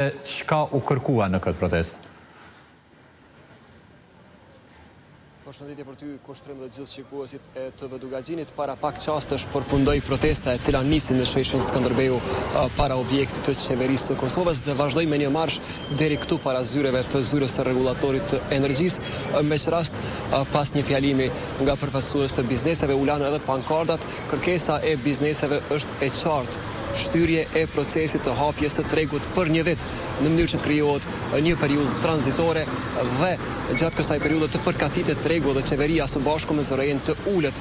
Çka u kërkua në këtë protestë? Përshëndetje për ty, kushtrim dhe gjithë shikuesit e TV Dugaxhinit. Para pak çastesh përfundoi protesta e cila nisi në sheshin Skënderbeu para objektit të qeverisë së Kosovës dhe vazhdoi me një marsh deri këtu para zyreve të zyrës së rregullatorit të energjisë. Me që rast, pas një fjalimi nga përfaqësues të bizneseve, u lanë edhe pankartat. Kërkesa e bizneseve është e qartë. Shtyrje e procesit të hapjes të tregut për një vit në mënyrë që të krijohet një periudhë tranzitore dhe gjatë kësaj periudhe të përgatitet tregu dhe qeveria së bashku me zërin të ulet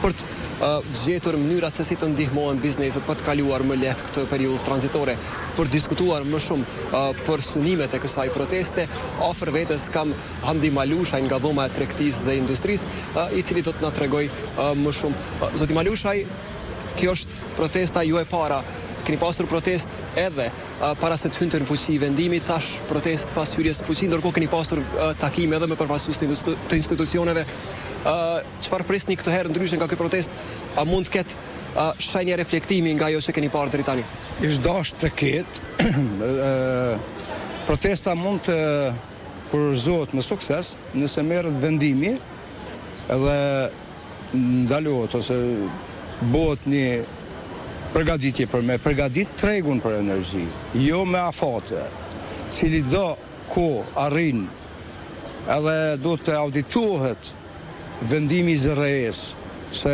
për të gjetur mënyrat se si të ndihmohen bizneset për të kaluar më lehtë këtë periudhë tranzitore. Për diskutuar më shumë për synimet e kësaj proteste, afër vetes kam Hamdi Malushaj nga dhoma e tregtisë dhe industrisë, i cili do të na tregojë më shumë. Zoti Malushaj, kjo është protesta ju e para. Keni pasur protest edhe para se të hynte në fuqi vendimi, tash protest pas hyrjes në fuqi, ndërkohë keni pasur takime edhe me përfaqësues të institucioneve. Çfarë prisni këtë herë ndryshe nga ky protest? A mund të ketë shenja reflektimi nga ajo që keni parë deri tani? Ish dash të ketë protesta mund të kurorëzohet me sukses nëse merret vendimi edhe ndalohet ose bëhet një përgatitje për me përgatit tregun për energji, jo me afate, cili do ku arrin edhe do të auditohet vendimi i zërrejës, se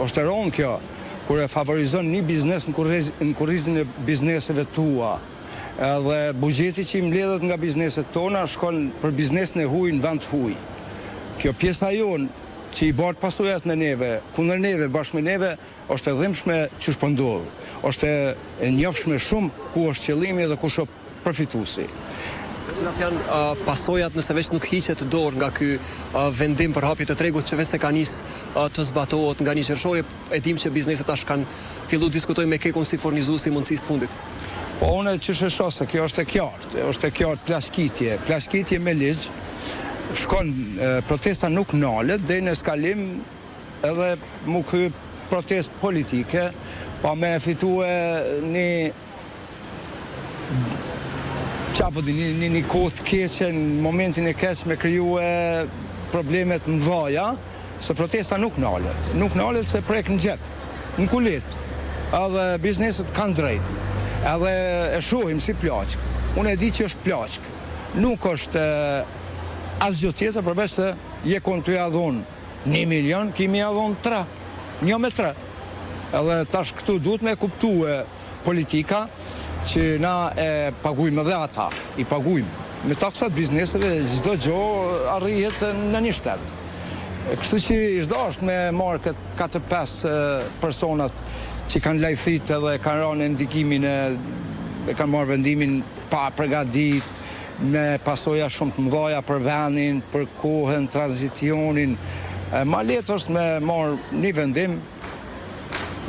është e rëndë kjo, kur e favorizon një biznes në kurrizin e bizneseve tua, edhe buxheti që i mbledhet nga bizneset tona shkon për biznesin e huaj në vend huaj. Kjo pjesa jonë që i bartë pasojat në neve, kundër neve, bashkë me neve, është e dhimbshme që shpëndodhë. Është e njofshme shumë ku është qëllimi dhe ku është përfituesi. Cilat janë pasojat nëse veç nuk hiqet dorë nga ky vendim për hapje të tregut që veç se ka nis të zbatohet nga një qershori, e dim që bizneset tash kanë filluar diskutojnë me Kekun si furnizuesi mundësisë të fundit. Po unë që shësho se kjo është e qartë, plaskitje me ligj. Shkon protesta nuk nalet dhe në skalim edhe mu ky protest politike pa me fitue një një kohë të keqe në momentin e keq me kryue problemet më dhaja, se protesta nuk nalet se prek në gjep, në kulit, edhe bizneset kanë drejt, edhe e shohim si plaqk. Unë e di që është plaqk, nuk është asgjë tjetër përveç se je kon të ja dhon 1 milion, kimi ja dhon 3, 1 me 3. Edhe tash këtu duhet me kuptue politika që na e pagujmë dhe ata, i pagujmë me taksat bizneseve, çdo gjë arrihet në një shtet. Kështu që është dashur me marrë 4-5 personat që kanë lajthit edhe kanë rënë ndikimin e kanë marrë vendimin pa përgatitur, me pasoja shumë të mëdha për vendin, për kohën, tranzicionin. Ma letë është me marrë një vendim,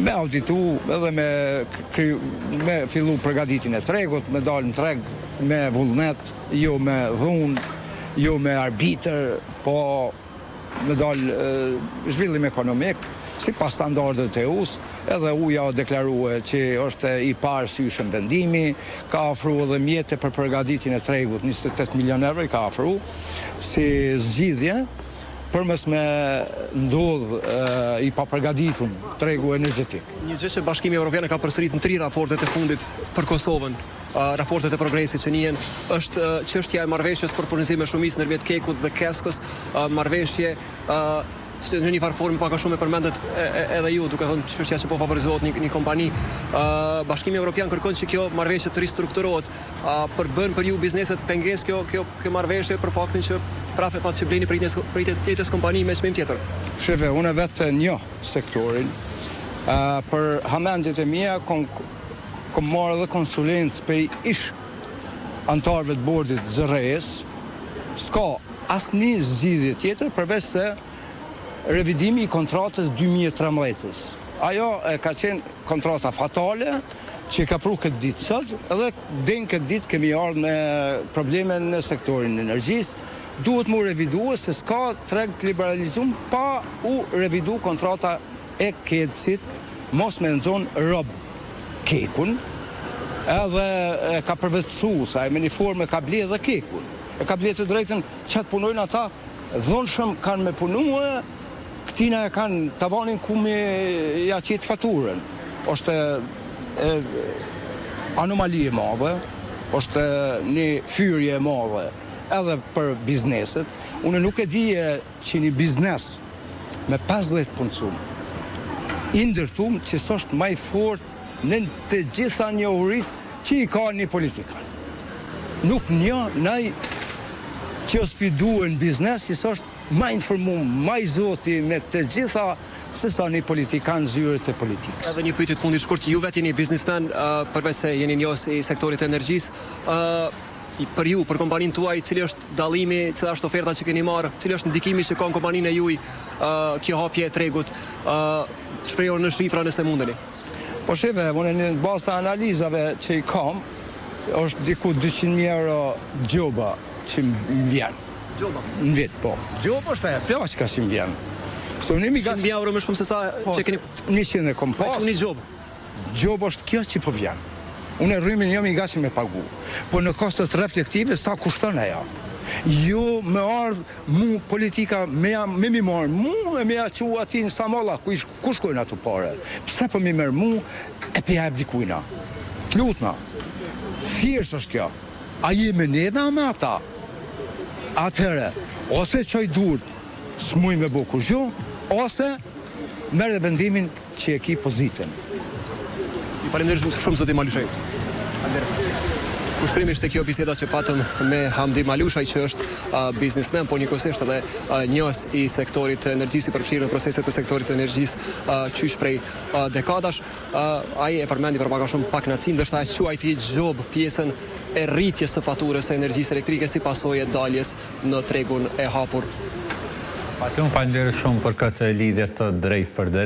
me auditu edhe me fillu përgatitin e tregut, me dalë në treg, me vullnet, jo me dhunë, jo me arbitër, po me dalë zhvillim ekonomik, si pas standardet e EU-s, edhe uja deklarue që është i parë syshëm vendimi, ka afru edhe mjete për përgatitin e tregut, 28 milion euro i ka afru, si zgjidhje, përmes me ndodh i papërgatitun tregu energjetik. Një gjë që Bashkimi Evropian ka përsërit në 3 raportet e fundit për Kosovën, raportet e progresit që njihen, është çështja e marrëveshjes për furnizim me shumicë ndërmjet Kekut dhe Keskos, marrëveshje në një farë formë pak a shumë e përmendet edhe ju, duke thënë çështja që po favorizohet një kompani. Bashkimi Evropian kërkon që kjo marrëveshje të ristrukturohet, përbën për ju bizneset pengesë kjo marrëveshje për faktin që prapë pat që bleni për tjetës kompani me çmim tjetër. Shefe, unë vetë njoh sektorin, për hamendit e mia kom marrë edhe konsulencë për ish antarëve të bordit zërrejës, s'ka asnjë zgjidhje tjetër përveç se revidimi i kontratës 2013. Ajo ka qenë kontrata fatale që ka pru këtë ditë sot, edhe den këtë ditë kemi ardhur me probleme në sektorin e energjisë. Duhet mu revidu se s'ka treg të liberalizum pa u revidu kontrata e Kedësit, mos me nëzon rob Kekun, edhe e ka përvetësu, sa e me një formë e ka ble dhe kekun. E ka ble të drejtën që të punojnë ata, dhonshëm kanë me punue, këtina e kanë tavanin ku me ja qetë faturën. Është anomali e madhe, është një fyrje e madhe edhe për bizneset. Unë nuk e dije që një biznes me 50 punësum, i ndërtum që s'është maj fort në të gjitha një urit që i ka një politikan. Nuk një naj që ospiduen biznes, që s'është ma informum, ma i zoti me të gjitha se sa një politikan zyrët e politikës. Edhe një pyetje të fundit shkurt, ju vetë jeni biznismen, përveç se jeni njës i sektorit e energjisë, për ju, për kompaninë tuaj, cili është dallimi, cila është oferta që keni marrë, cili është ndikimi që ka në kompaninë e juaj kjo hapje e tregut, shprehur në shifra nëse mundeni. Po sheve, unë në bazë të analizave që i kam, është diku 200.000 euro gjoba që më vjen. Gjoba? Në vit, po. Gjoba është e plaçka që më vjen. Se unë imi 100.000 euro më shumë se sa që keni... 100 e kom pas. Unë i gjobë. Gjoba është kjo që po vjen. Unë e rrymin jam i gasi me pagu. Po në kostet reflektive, sa kushton ajo. Jo me ardhë mu politika, me mi marë mu, me ja që ati në Samolla, ku shkojnë ato pare. Pse po mi merë mu, e pe jabë dikujna. Të lutna. Thjesht është kjo. A jemi neve a me ata? Atëhere, ose qoj dur, s'muj me bo kurgjo, ose merë dhe vendimin që e ki pozitën. I faleminderit shumë zoti Malushaj. Kushtrimisht e kjo biseda që patëm me Hamdi Malushaj, që është biznismen, po njëkohësisht edhe njës i sektorit të energjisë, i përfshirë në proceset të sektorit të energjisë qysh prej dekadash. Ai e përmendi për pak a shumë pak nacim, ndërsa e quajti gjob pjesën e rritjes së faturës së energjisë elektrike si pasojë e daljes në tregun e hapur. Patëm, faleminderit shumë për këtë lidhje të drejtë për drejtë.